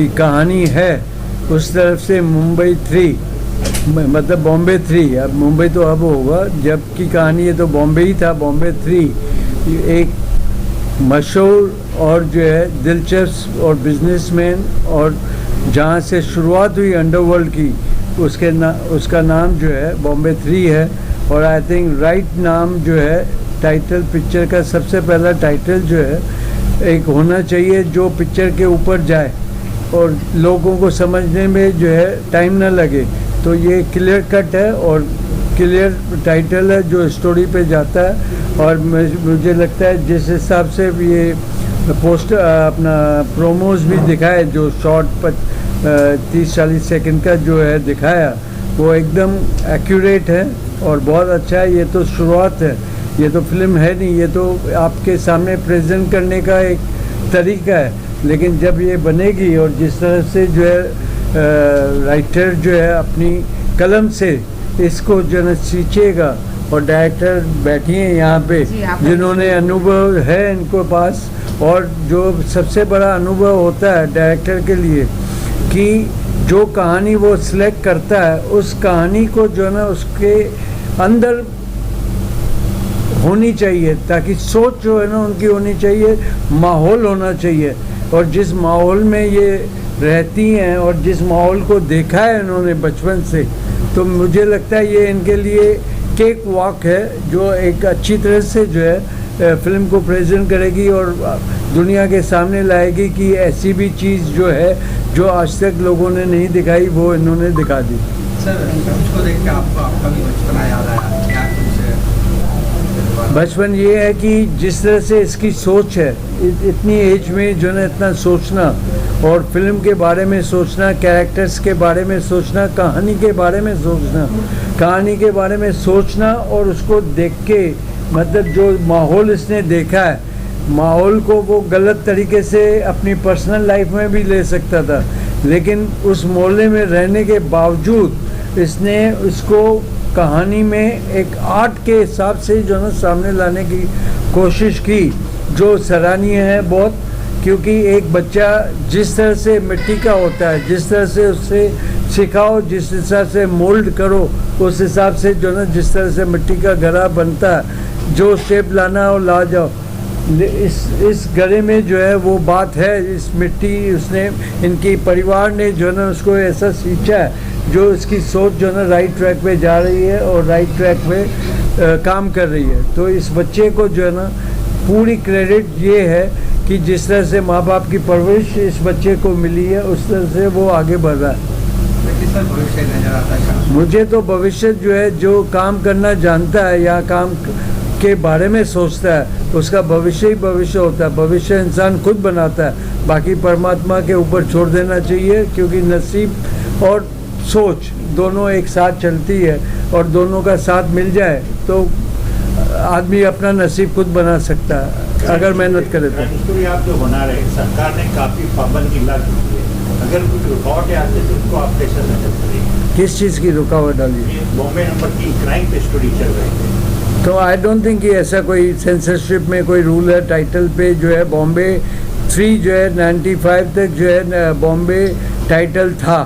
की कहानी है, उस तरफ से मुंबई 3 मतलब बॉम्बे 3, अब मुंबई तो अब होगा, जब की कहानी है तो बॉम्बे ही था। बॉम्बे 3 एक मशहूर और जो है दिलचस्प और बिजनेसमैन, और जहाँ से शुरुआत हुई अंडरवर्ल्ड की, उसका नाम जो है बॉम्बे 3 है। और आई थिंक राइट नाम जो है टाइटल पिक्चर का, सबसे पहला टाइटल जो है एक होना चाहिए जो पिक्चर के ऊपर जाए और लोगों को समझने में जो है टाइम ना लगे। तो ये क्लियर कट है और क्लियर टाइटल है जो स्टोरी पे जाता है। और मुझे लगता है जिस हिसाब से ये पोस्टर अपना प्रोमोज भी दिखाए, जो शॉर्ट 30-40 सेकंड का जो है दिखाया, वो एकदम एक्यूरेट है और बहुत अच्छा है। ये तो शुरुआत है, ये तो फिल्म है नहीं, ये तो आपके सामने प्रेजेंट करने का एक तरीका है। लेकिन जब ये बनेगी और जिस तरह से जो है राइटर जो है अपनी कलम से इसको जो है सींचेगा, और डायरेक्टर बैठी हैं यहाँ पे जिन्होंने अनुभव है इनको पास, और जो सबसे बड़ा अनुभव होता है डायरेक्टर के लिए कि जो कहानी वो सिलेक्ट करता है, उस कहानी को जो है ना उसके अंदर होनी चाहिए, ताकि सोच जो है ना उनकी होनी चाहिए, माहौल होना चाहिए। और जिस माहौल में ये रहती हैं और जिस माहौल को देखा है इन्होंने बचपन से, तो मुझे लगता है ये इनके लिए केक वॉक है, जो एक अच्छी तरह से जो है फिल्म को प्रेजेंट करेगी और दुनिया के सामने लाएगी कि ऐसी भी चीज़ जो है जो आज तक लोगों ने नहीं दिखाई, वो इन्होंने दिखा दी। सर, उसको देख के आपको आपका भी बचपना याद आया क्या? बचपन ये है कि जिस तरह से इसकी सोच है, इतनी एज में जो है इतना सोचना, और फिल्म के बारे में सोचना, कैरेक्टर्स के बारे में सोचना, कहानी के बारे में सोचना, और उसको देख के मतलब जो माहौल इसने देखा है, माहौल को वो गलत तरीके से अपनी पर्सनल लाइफ में भी ले सकता था, लेकिन उस मोहल्ले में रहने के बावजूद इसने उसको कहानी में एक आर्ट के हिसाब से जो है सामने लाने की कोशिश की, जो सराहनीय है बहुत। क्योंकि एक बच्चा जिस तरह से मिट्टी का होता है, जिस तरह से उससे सिखाओ, जिस हिसाब से मोल्ड करो, उस हिसाब से जो ना जिस तरह से मिट्टी का घड़ा बनता है, जो शेप लाना हो ला जाओ। इस घड़े में जो है वो बात है, इस मिट्टी उसने इनकी परिवार ने जो है ना उसको ऐसा सींचा है, जो इसकी सोच जो है ना राइट ट्रैक पे जा रही है और राइट ट्रैक पे काम कर रही है। तो इस बच्चे को जो है ना पूरी क्रेडिट ये है कि जिस तरह से माँ बाप की परवरिश इस बच्चे को मिली है, उस तरह से वो आगे बढ़ रहा है। भविष्य नजर आता है मुझे तो भविष्य जो है, जो काम करना जानता है या काम के बारे में सोचता है, उसका भविष्य ही भविष्य होता है। भविष्य इंसान खुद बनाता है, बाकी परमात्मा के ऊपर छोड़ देना चाहिए, क्योंकि नसीब और सोच दोनों एक साथ चलती है, और दोनों का साथ मिल जाए तो आदमी अपना नसीब खुद बना सकता है, अगर मेहनत करे तो। स्टोरी आप जो बना रहे हैं, सरकार ने काफ़ी पाबंदी लगा दी है, अगर कुछ रुकावटें आती है तो उसको आप कैसे नजर करेंगे? किस चीज़ की रुकावट डाली? बॉम्बे नंबर 3 क्राइम पे स्टोरी चल रही है, तो आई डोंट थिंक कि ऐसा कोई सेंसरशिप में कोई रूल है। टाइटल पे जो है बॉम्बे 3 जो है 95 तक जो है बॉम्बे टाइटल था।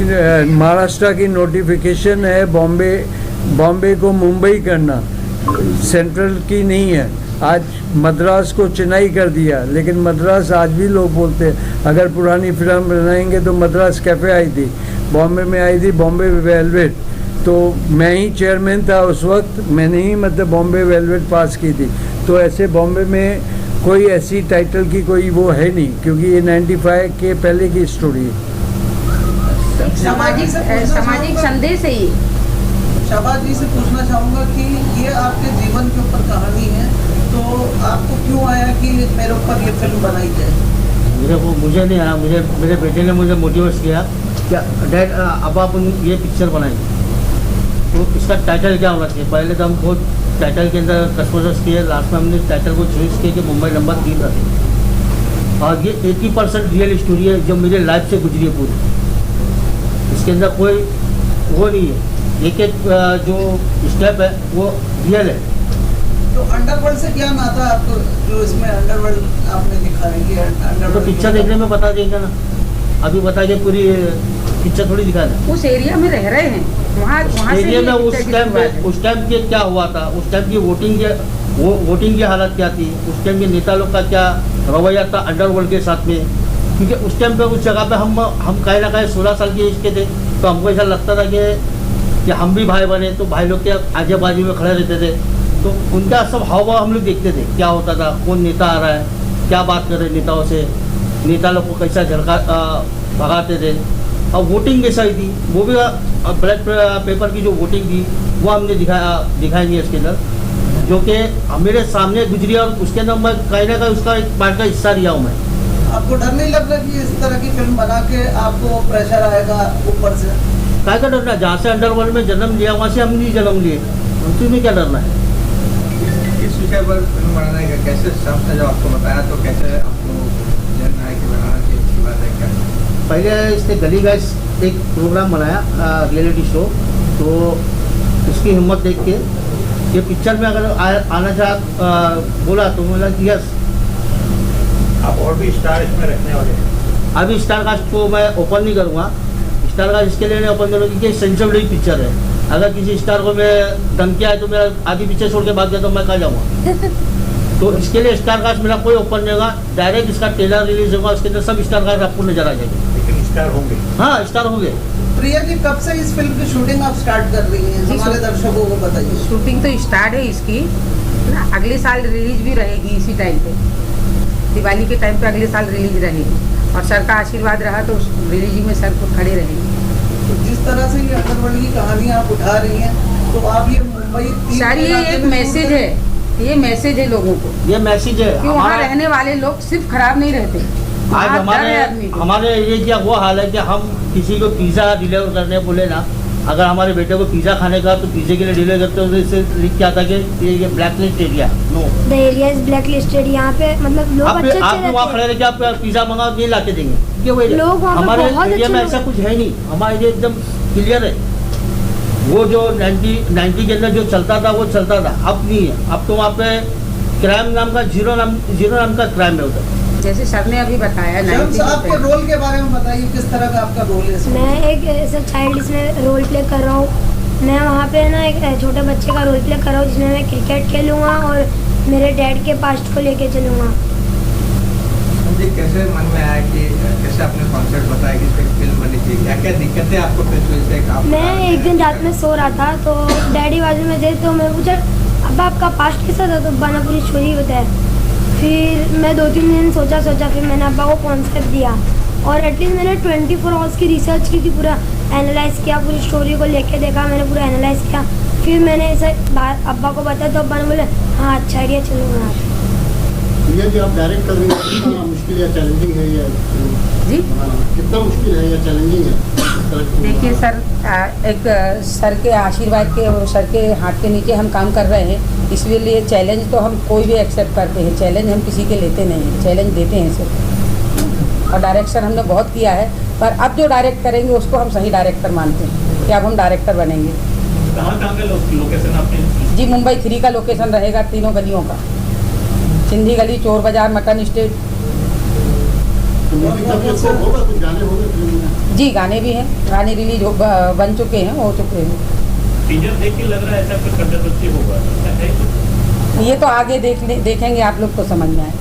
महाराष्ट्र की नोटिफिकेशन है बॉम्बे को मुंबई करना, सेंट्रल की नहीं है। आज मद्रास को चेन्नई कर दिया, लेकिन मद्रास आज भी लोग बोलते हैं। अगर पुरानी फिल्म बनाएंगे तो मद्रास कैफ़े आई थी, बॉम्बे में आई थी बॉम्बे वेलवेट, तो मैं ही चेयरमैन था उस वक्त, मैंने ही मतलब बॉम्बे वेलवेट पास की थी। तो ऐसे बॉम्बे में कोई ऐसी टाइटल की कोई वो है नहीं, क्योंकि ये 95 के पहले की स्टोरी है। सामाजिक संदेश है ये। शहबाज जी से पूछना चाहूँगा कि ये आपके जीवन के ऊपर कहानी है, तो आपको क्यों आया कि मेरे ऊपर ये फिल्म बनाई जाए? मुझे नहीं आया, मेरे बेटे ने मुझे मोटिवेट किया कि डैड अब आप ये पिक्चर बनाएंगे तो इसका टाइटल क्या होना चाहिए। पहले तो हम बहुत टाइटल के अंदर कस्टमर्स किए, लास्ट में हमने टाइटल को चॉइस किया कि मुंबई नंबर 3 रखे। और ये 80% रियल स्टोरी है जो मेरे लाइफ से गुजरी है पूरी। इसके अंदर कोई वो नहीं है, एक एक जो स्टेप है वो रियल है। तो अंडरवर्ल्ड से क्या नाता आपको, जो इसमें अंडरवर्ल्ड आपने दिखा है कि तो अंडरवर्ल्ड पिक्चर देखने में बता देंगे ना, अभी बता के पूरी पिक्चर थोड़ी दिखा दें। उस एरिया में रह रहे हैं, वहाँ वहाँ से एरिया ही में पिक्चर उस की टाइम पे शुरुआत है। उस टाइम के क्या हुआ था, उस टाइम की वोटिंग की हालत क्या थी, उस टाइम के नेता लोग का क्या रवैया था अंडरवर्ल्ड के साथ में। क्योंकि उस टाइम पे उस जगह पे हम कहीं ना कहीं 16 साल की एज के थे, तो हमको ऐसा लगता था कि हम भी भाई बने, तो भाई लोग के आजू बाजू में खड़े रहते थे, तो उनका सब हाव भाव हम लोग देखते थे, क्या होता था, कौन नेता आ रहा है, क्या बात कर रहे नेताओं से, नेता लोग को कैसा भगाते थे। और वोटिंग कैसा ही थी, वो भी ब्लैक पेपर की जो वोटिंग थी वो हमने दिखाएंगे इसके अंदर, जो कि मेरे सामने गुजरी, और उसके अंदर मैं कहीं ना कहीं उसका एक पार्ट का हिस्सा लिया हूँ मैं। आपको डर नहीं लग रहा कि इस तरह की फिल्म बना के आपको प्रेशर आएगा ऊपर से? क्या का डरना, जहाँ से अंडरवर्ल्ड में जन्म लिया वहाँ से हम नहीं जन्म लिए, तुम्हें क्या डरना है। इस विषय पर फिल्म बनाने का कैसे शब्द ने जब आपको बताया, तो कैसे आपको जन आया कि बनाना की अच्छी बात है क्या? पहले इसने गली गाइस एक प्रोग्राम बनाया रियलिटी शो, तो इसकी हिम्मत देख के ये पिक्चर में अगर आना बोला तो बोला कि यस। आप और भी स्टार इसमें रखने वाले हैं? अभी स्टार कास्ट को मैं ओपन नहीं करूँगा, स्टार कास्ट इसके लिए नहीं ओपन करूँगा क्योंकि सेंसिटिव पिक्चर है। अगर किसी स्टार को मैं धमकी आए तो मेरा आधी पिक्चर छोड़ के भाग गया तो मैं कहाँ जाऊँगा। तो इसके लिए स्टार कास्ट मेरा कोई ओपन नहीं होगा, डायरेक्ट इसका ट्रेलर रिलीज होगा, उसके अंदर सब स्टार कास्ट आपको नजर आ जाएंगे। लेकिन स्टार होंगे? हाँ, स्टार होंगे। प्रिया जी, कब से इस फिल्म की शूटिंग आप स्टार्ट कर रही हैं, जी, हमारे दर्शकों को बताइए। शूटिंग तो स्टार्ट है इसकी ना, अगले साल रिलीज भी रहेगी इसी टाइम पे, दिवाली के टाइम पे अगले साल रिलीज रहेगी, और सर का आशीर्वाद रहा तो रिलीजिंग में सर को खड़े रहेंगे। तो जिस तरह से ये अंडरवर्ल्ड की कहानी आप उठा रही हैं, तो आप ये मुंबई सर ये एक मैसेज है, ये मैसेज है लोगों को ये मैसेज है कि वहाँ रहने वाले लोग सिर्फ खराब नहीं रहते, आज वहाँ डर है आदमी को। हमारे एरिया का वो हाल है कि हम किसी को पिज़्ज़ा डिलीवर करने बोले ना, अगर हमारे बेटे को पिज़्ज़ा खाने का तो पिज़्ज़े के लिए डिलीवर करते हो तो इससे लिख के आता कि ये black list area. No, the area is black listed. यहाँ पे मतलब लोग अच्छे आप अच्छे वहाँ रहते खड़े रह के आप पिज़्ज़ा मंगाओ नहीं ला के देंगे, क्यों भाई? लोग वहाँ पे हमारे बहुत एरिया अच्छे में लोग- ऐसा कुछ है नहीं, हमारे एरिया एकदम क्लियर है। वो जो 90 के अंदर जो चलता था वो चलता था, अब नहीं है। अब तो वहाँ पे क्राइम नाम का जीरो नाम का क्राइम है उधर। जैसे सर ने अभी बताया शम्स, 90 आपके रोल के बारे में बताइए, किस तरह का आपका रोल है इसमें? मैं एक ऐसा चाइल्ड इसमें रोल प्ले कर रहा हूँ। मैं वहाँ पे ना एक छोटे बच्चे का रोल प्ले कर रहा हूँ जिसमें मैं क्रिकेट खेलूँगा और मेरे डैड के पास्ट को लेके चलूँगा। मुझे कैसे मन में आया कि कैसे आपने कॉन्सेप्ट बताया कि इस पे फिल्म बनी थी, क्या क्या दिक्कतें आपको फेस हुई थी? मैं एक दिन रात में सो रहा था तो डैडी बाजू में थे, तो मैं पूछा अब आपका पास्ट कैसा था, तो अब्बा ने पूरी स्टोरी बताया। फिर मैं 2-3 दिन सोचा, फिर मैंने अब्बा को कॉन्सेप्ट दिया और एटलीस्ट मैंने 24 आवर्स की रिसर्च की थी, पूरा एनालाइज किया, पूरी स्टोरी को लेके देखा, मैंने पूरा एनालाइज किया। फिर मैंने ऐसे अब्बा को बताया तो अब्बा ने बोले हाँ अच्छा आइडिया, चलूँगा आप। ये जो आप डायरेक्ट कर रही हैं कितना मुश्किल या चैलेंजिंग है, या जी कितना मुश्किल है या चैलेंजिंग है? देखिए सर, एक सर के आशीर्वाद के और सर के हाथ के नीचे हम काम कर रहे हैं, इसलिए चैलेंज तो हम कोई भी एक्सेप्ट करते हैं, चैलेंज हम किसी के लेते नहीं हैं, चैलेंज देते हैं सिर्फ। और डायरेक्शन हमने बहुत किया है, पर अब जो डायरेक्ट करेंगे उसको हम सही डायरेक्टर मानते हैं कि अब हम डायरेक्टर बनेंगे। कहाँ का लोकेशन आपने? जी मुंबई 3 का लोकेशन रहेगा, 3 गलियों का, सिंधी गली, चोर बाजार, मटन स्टेट। तो म्यूजिक का भी अच्छा होगा, कुछ गाने होंगे फिल्म में? जी गाने भी हैं, गाने रिलीज बन चुके हैं, हो चुके हैं। टीजर देख के लग रहा है ऐसा कुछ कंट्रोवर्सी होगा, ऐसा है कुछ? ये तो आगे देखेंगे आप लोग तो समझ में आए।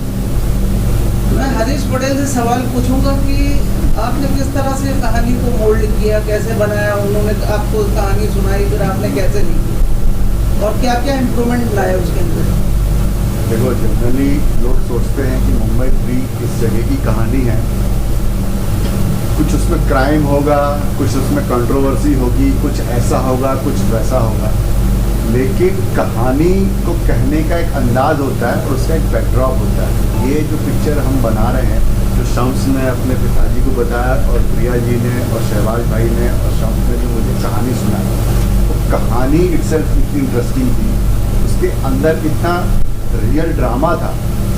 मैं हरीश पटेल से सवाल पूछूंगा कि आपने किस तरह से कहानी को मोल्ड किया, कैसे बनाया, उन्होंने आपको कहानी सुनाई, फिर आपने कैसे लिखी और क्या क्या इम्प्रूवमेंट लाए उसके अंदर? देखो, जनरली लोग सोचते हैं कि मुंबई 3 इस जगह की कहानी है, कुछ उसमें क्राइम होगा, कुछ उसमें कंट्रोवर्सी होगी, कुछ ऐसा होगा, कुछ वैसा होगा, लेकिन कहानी को कहने का एक अंदाज होता है और उसका एक बैकड्रॉप होता है। ये जो पिक्चर हम बना रहे हैं, जो शम्स ने अपने पिताजी को बताया और प्रिया जी ने और शहबाज भाई ने और शम्स ने जो मुझे कहानी सुनाई, वो कहानी इटसेल्फ इतनी इंटरेस्टिंग थी, उसके अंदर इतना रियल ड्रामा था,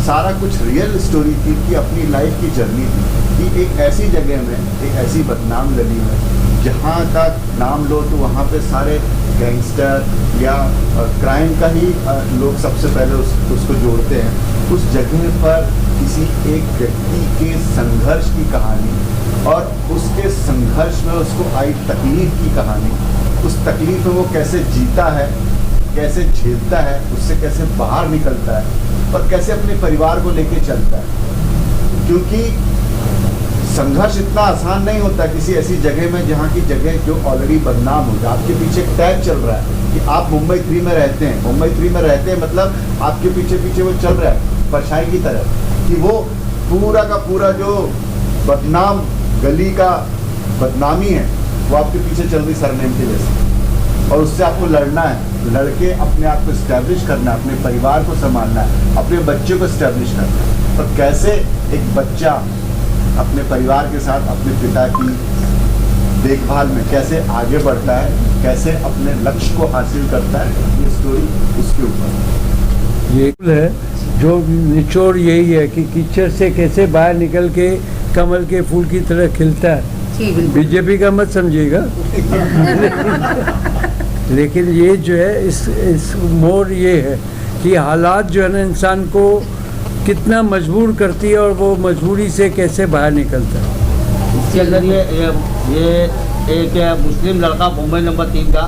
सारा कुछ रियल स्टोरी थी कि अपनी लाइफ की जर्नी थी कि एक ऐसी जगह में, एक ऐसी बदनाम गली में, जहाँ का नाम लो तो वहाँ पे सारे गैंगस्टर या क्राइम का ही लोग सबसे पहले उसको जोड़ते हैं। उस जगह पर किसी एक व्यक्ति के संघर्ष की कहानी और उसके संघर्ष में उसको आई तकलीफ की कहानी, उस तकलीफ में वो कैसे जीता है, कैसे झेलता है, उससे कैसे बाहर निकलता है और कैसे अपने परिवार को लेके चलता है। क्योंकि संघर्ष इतना आसान नहीं होता किसी ऐसी जगह में जहाँ की जगह जो ऑलरेडी बदनाम हो जाए। आपके पीछे एक टैग चल रहा है कि आप मुंबई 3 में रहते हैं, मुंबई 3 में रहते हैं मतलब आपके पीछे पीछे वो चल रहा है परछाई की तरह कि वो पूरा का पूरा जो बदनाम गली का बदनामी है वो आपके पीछे चल रही सरनेम के जैसे, और उससे आपको लड़ना है, लड़के अपने आप को इस्टेब्लिश करना है, अपने परिवार को संभालना है, अपने बच्चे को इस्टेब्लिश करना है। और कैसे एक बच्चा अपने परिवार के साथ अपने पिता की देखभाल में कैसे आगे बढ़ता है, कैसे अपने लक्ष्य को हासिल करता है, ये स्टोरी उसके ऊपर ये है। जो निचोड़ यही है कि कीचड़ से कैसे बाहर निकल के कमल के फूल की तरह खिलता है। बीजेपी का मत समझिएगा लेकिन ये जो है इस मोड़ ये है कि हालात जो है ना इंसान को कितना मजबूर करती है और वो मजबूरी से कैसे बाहर निकलता है। इसके अंदर ये एक मुस्लिम लड़का मुंबई नंबर 3 का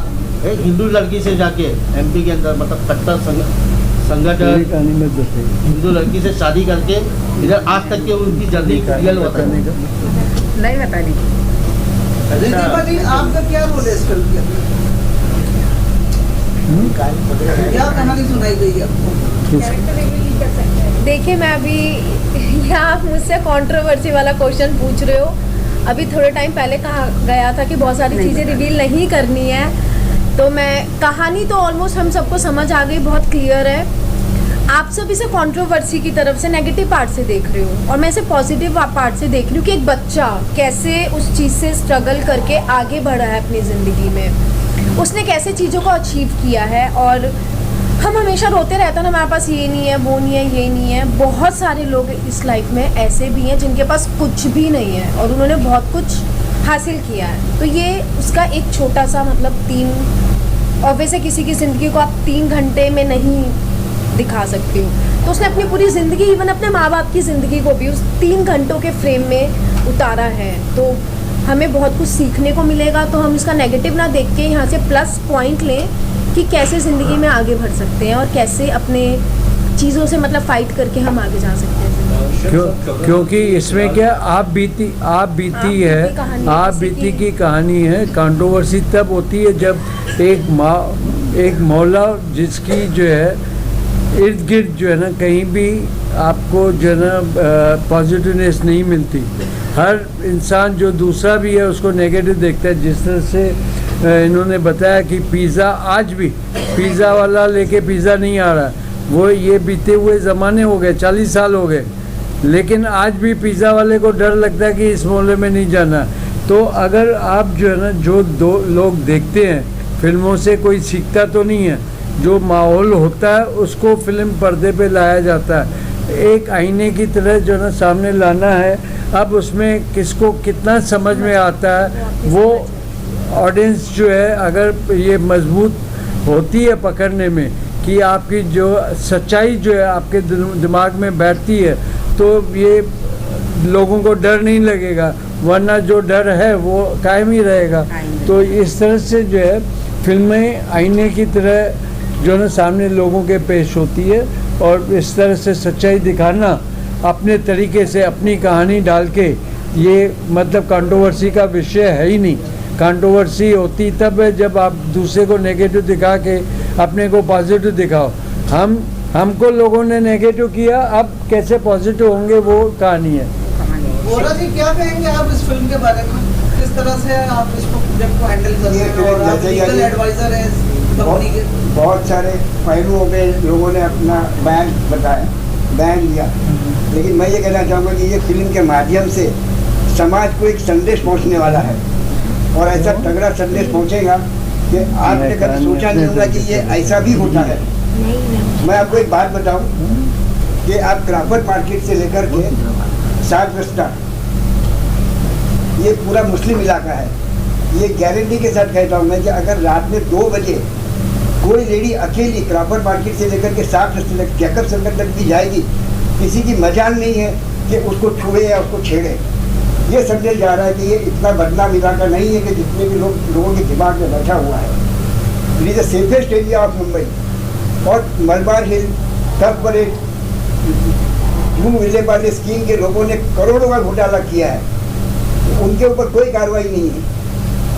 एक हिंदू लड़की से जाके एमपी के अंदर मतलब कट्टर संगठन कहानी में बताइए। हिंदू लड़की से शादी करके इधर आज तक के उनकी जल्दी रियल बताने का नहीं बताने की। रिद्धिमा जी, आपका क्या रोल है इस फिल्म के अंदर? क्या कहानी सुनाई गई आपको? देखिए, मैं अभी यहाँ आप मुझसे कंट्रोवर्सी वाला क्वेश्चन पूछ रहे हो। अभी थोड़े टाइम पहले कहा गया था कि बहुत सारी चीज़ें रिवील नहीं करनी है, तो मैं कहानी तो ऑलमोस्ट हम सबको समझ आ गई, बहुत क्लियर है। आप सब इसे कंट्रोवर्सी की तरफ से नेगेटिव पार्ट से देख रहे हो और मैं इसे पॉजिटिव पार्ट से देख रही हूँ कि एक बच्चा कैसे उस चीज़ से स्ट्रगल करके आगे बढ़ा है अपनी ज़िंदगी में, उसने कैसे चीज़ों को अचीव किया है। और हम हमेशा रोते रहते हैं ना, हमारे पास ये नहीं है, वो नहीं है, ये नहीं है। बहुत सारे लोग इस लाइफ में ऐसे भी हैं जिनके पास कुछ भी नहीं है और उन्होंने बहुत कुछ हासिल किया है। तो ये उसका एक छोटा सा मतलब 3 और वैसे किसी की ज़िंदगी को आप 3 घंटे में नहीं दिखा सकते हो, तो उसने अपनी पूरी ज़िंदगी, इवन अपने माँ बाप की ज़िंदगी को भी उस 3 घंटों के फ्रेम में उतारा है। तो हमें बहुत कुछ सीखने को मिलेगा। तो हम इसका नेगेटिव ना देख के यहाँ से प्लस पॉइंट लें कि कैसे ज़िंदगी में आगे बढ़ सकते हैं और कैसे अपने चीज़ों से मतलब फ़ाइट करके हम आगे जा सकते हैं। क्योंकि इसमें क्या आप बीती की कहानी है। कंट्रोवर्सी तब होती है जब एक मौला जिसकी जो है इर्द गिर्द जो है ना कहीं भी आपको जो है ना पॉजिटिवनेस नहीं मिलती। हर इंसान जो दूसरा भी है उसको नेगेटिव देखता है। जिस तरह से इन्होंने बताया कि पिज़्ज़ा, आज भी पिज़्ज़ा वाला लेके पिज़्ज़ा नहीं आ रहा, वो ये बीते हुए ज़माने हो गए, 40 साल हो गए, लेकिन आज भी पिज़्ज़ा वाले को डर लगता है कि इस मोहल्ले में नहीं जाना। तो अगर आप जो है ना जो 2 लोग देखते हैं फिल्मों से, कोई सीखता तो नहीं है। जो माहौल होता है उसको फिल्म पर्दे पे लाया जाता है, एक आईने की तरह जो ना सामने लाना है। अब उसमें किसको कितना समझ में आता है, वो ऑडियंस जो है अगर ये मजबूत होती है पकड़ने में कि आपकी जो सच्चाई जो है आपके दिमाग में बैठती है, तो ये लोगों को डर नहीं लगेगा, वरना जो डर है वो कायम ही रहेगा। तो इस तरह से जो है फिल्में आईने की तरह जो ना सामने लोगों के पेश होती है और इस तरह से सच्चाई दिखाना अपने तरीके से अपनी कहानी डाल के, ये मतलब कंट्रोवर्सी का विषय है ही नहीं। कंट्रोवर्सी होती तब है जब आप दूसरे को नेगेटिव दिखा के अपने को पॉजिटिव दिखाओ। हमको लोगों ने नेगेटिव किया, अब कैसे पॉजिटिव होंगे वो कहानी है। बोरा जी, क्या कहेंगे आप इस फिल्म के बारे में? किस तरह से आप इस प्रोजेक्ट को हैंडल कर रहे हैं और आप लीगल एडवाइजर हैं कंपनी के? बहुत सारे पहलुओं पे लोगों ने अपना बयान लिया, लेकिन मैं ये कहना चाहूँगा कि ये फिल्म के माध्यम से समाज को एक संदेश पहुँचने वाला है और ऐसा तगड़ा संदेश पहुँचेगा कि आपने कभी सोचा नहीं होगा कि ये ऐसा भी होता है। मैं आपको एक बात बताऊं कि आप क्राफर्ड मार्केट से लेकर के 7 रस्ता, ये पूरा मुस्लिम इलाका है। ये गारंटी के साथ कहता हूँ मैं कि अगर रात में 2 बजे कोई लेडी अकेली क्रॉफर्ड मार्केट से लेकर के 7 रस्ते तक चेकअप सेंटर तक भी जाएगी, किसी की मजाल नहीं है कि उसको छुए या उसको छेड़े। ये समझा जा रहा है कि ये इतना बदनाम इलाका नहीं है कि जितने भी लोगों के दिमाग में बैठा हुआ है। It is the safest area of Mumbai. और मलबार हिल, टफ परेड, जून विले वाले स्कीम के लोगों ने करोड़ों का घोटाला किया है, उनके ऊपर कोई कार्रवाई नहीं है।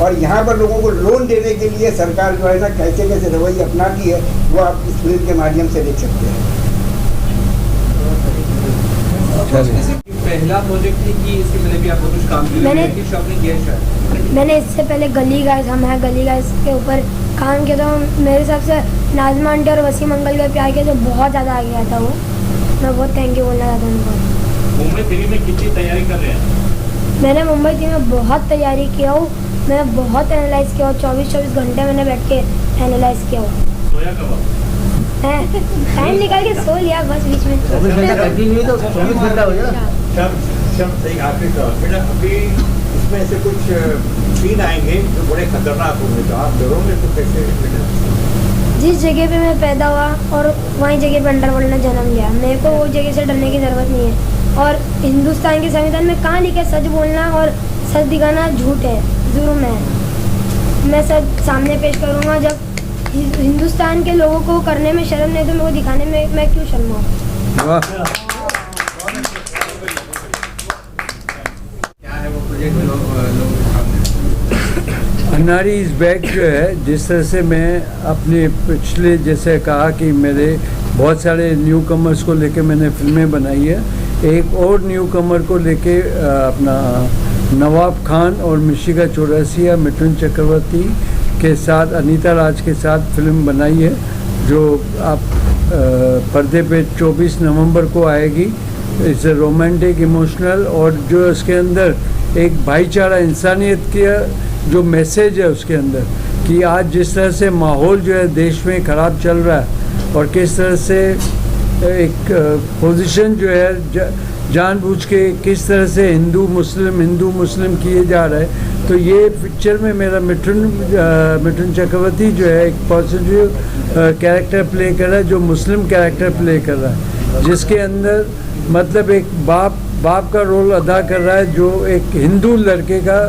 और यहाँ पर लोगों को लोन देने के लिए सरकार जो है ना कैसे कैसे रवैये अपनाती है, वो आप इस फिल्म के माध्यम से देख सकते हैं। पहला प्रोजेक्ट है कि इसके पहले भी आपको कुछ काम किया शायद? मैंने इससे पहले गली गाइस, हम हैं गली गाइस के ऊपर काम किया था। मेरे हिसाब से नाज़मा आंटी और वसीम अंकल के प्यार के जो बहुत ज़्यादा आ गया था वो, मैं बहुत थैंक यू बोलना चाहता हूँ उनको। मुंबई 3 में कितनी तैयारी कर रहे हैं? मैंने मुंबई 3 में बहुत तैयारी किया हूँ, मैंने बहुत एनालाइज किया हूँ। 24 घंटे मैंने बैठ के एनालाइज किया हूँ। सोया कब? टाइम निकाल के सो लिया बस बीच में। 24 घंटा कंटिन्यू तो 24 घंटा हो गया। सही आखिरी सवाल बेटा, अभी इसमें ऐसे कुछ सीन आएंगे जो बड़े खतरनाक होंगे, तो आप डरोगे तो कैसे? जिस जगह पे मैं पैदा हुआ और वहीं जगह पे अंडरवर्ल्ड ने जन्म लिया, मेरे को वो जगह से डरने की ज़रूरत नहीं है। और हिंदुस्तान के संविधान में कहाँ लिखा है सच बोलना और सच दिखाना झूठ है, जुर्म है। मैं सच सामने पेश करूँगा। जब हिंदुस्तान के लोगों को करने में शर्म नहीं तो मेरे को दिखाने में मैं क्यों शर्माऊँ। वाह, क्या है वो प्रोजेक्ट लोगों के सामने? अन्नारी इज़ बैक जो है, जिस तरह से मैं अपने पिछले जैसे कहा कि मेरे बहुत सारे न्यू कमर्स को लेके मैंने फिल्में बनाई है। एक और न्यू कमर को लेके अपना नवाब खान और मिशिका चौरसिया, मिथुन चक्रवर्ती के साथ, अनीता राज के साथ फिल्म बनाई है, जो आप पर्दे पे 24 नवंबर को आएगी। इट्स रोमांटिक, इमोशनल, और जो इसके अंदर एक भाईचारा, इंसानियत का जो मैसेज है उसके अंदर, कि आज जिस तरह से माहौल जो है देश में ख़राब चल रहा है और किस तरह से एक पोजीशन जो है जानबूझ के किस तरह से हिंदू मुस्लिम किए जा रहे हैं। तो ये पिक्चर में मेरा मिथुन चक्रवर्ती जो है एक पॉजिटिव कैरेक्टर प्ले कर रहा है, जो मुस्लिम कैरेक्टर प्ले कर रहा है, जिसके अंदर मतलब एक बाप का रोल अदा कर रहा है, जो एक हिंदू लड़के का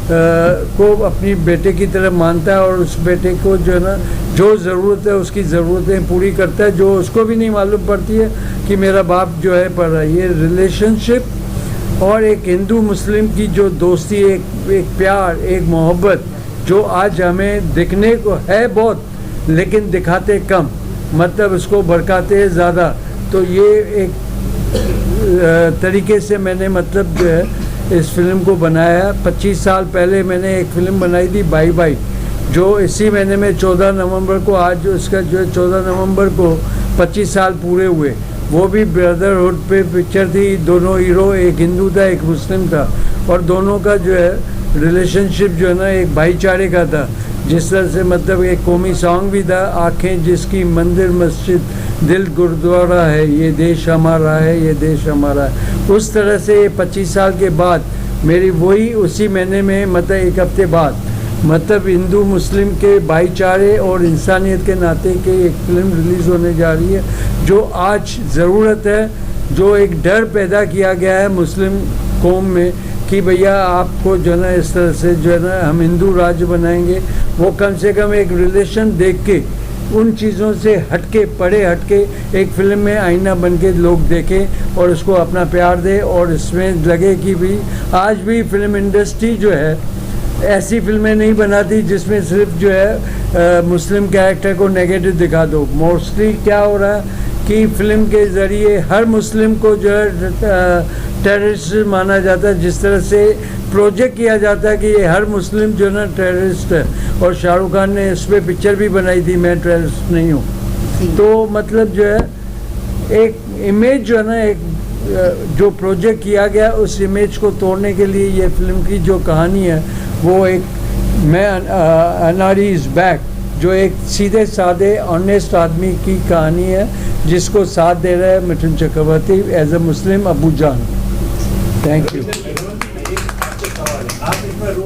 को अपनी बेटे की तरह मानता है और उस बेटे को जो है ना जो ज़रूरत है उसकी ज़रूरतें पूरी करता है, जो उसको भी नहीं मालूम पड़ती है कि मेरा बाप जो है पढ़ रहा है। ये रिलेशनशिप और एक हिंदू मुस्लिम की जो दोस्ती, एक प्यार, एक मोहब्बत जो आज हमें दिखने को है बहुत, लेकिन दिखाते कम, मतलब उसको भड़काते हैं ज़्यादा। तो ये एक तरीके से मैंने मतलब जो है इस फिल्म को बनाया। 25 साल पहले मैंने एक फ़िल्म बनाई थी बाई बाई, जो इसी महीने में 14 नवंबर को, आज उसका जो है 14 नवंबर को 25 साल पूरे हुए। वो भी ब्रदरहुड पे पिक्चर थी। दोनों हीरो, एक हिंदू था एक मुस्लिम था, और दोनों का जो है रिलेशनशिप जो है ना एक भाईचारे का था। जिस तरह से मतलब एक कौमी सॉन्ग भी था, आँखें जिसकी मंदिर मस्जिद, दिल गुरुद्वारा है, ये देश हमारा है, ये देश हमारा है। उस तरह से 25 साल के बाद मेरी वही उसी महीने में मतलब एक हफ्ते बाद मतलब हिंदू मुस्लिम के भाईचारे और इंसानियत के नाते के एक फिल्म रिलीज़ होने जा रही है, जो आज ज़रूरत है, जो एक डर पैदा किया गया है मुस्लिम कौम में कि भैया आपको जो है ना इस तरह से जो है ना हम हिंदू राज्य बनाएंगे, वो कम से कम एक रिलेशन देख के उन चीज़ों से हटके, परे हटके एक फिल्म में आईना बन के लोग देखें और उसको अपना प्यार दे, और इसमें लगे कि भी आज भी फिल्म इंडस्ट्री जो है ऐसी फिल्में नहीं बनाती जिसमें सिर्फ जो है मुस्लिम कैरेक्टर को नेगेटिव दिखा दो। मोस्टली क्या हो रहा है कि फिल्म के ज़रिए हर मुस्लिम को जो है टेररिस्ट माना जाता है, जिस तरह से प्रोजेक्ट किया जाता है कि ये हर मुस्लिम जो है ना टेररिस्ट है। और शाहरुख खान ने इस पर पिक्चर भी बनाई थी, मैं टेररिस्ट नहीं हूँ। तो मतलब जो है एक इमेज जो है ना एक जो प्रोजेक्ट किया गया, उस इमेज को तोड़ने के लिए ये फिल्म की जो कहानी है वो एक अन्नारी इज़ बैक, जो एक सीधे साधे ऑनेस्ट आदमी की कहानी है, जिसको साथ दे रहा है मिथुन चक्रवर्ती एज ए मुस्लिम अबू जान। Thank you.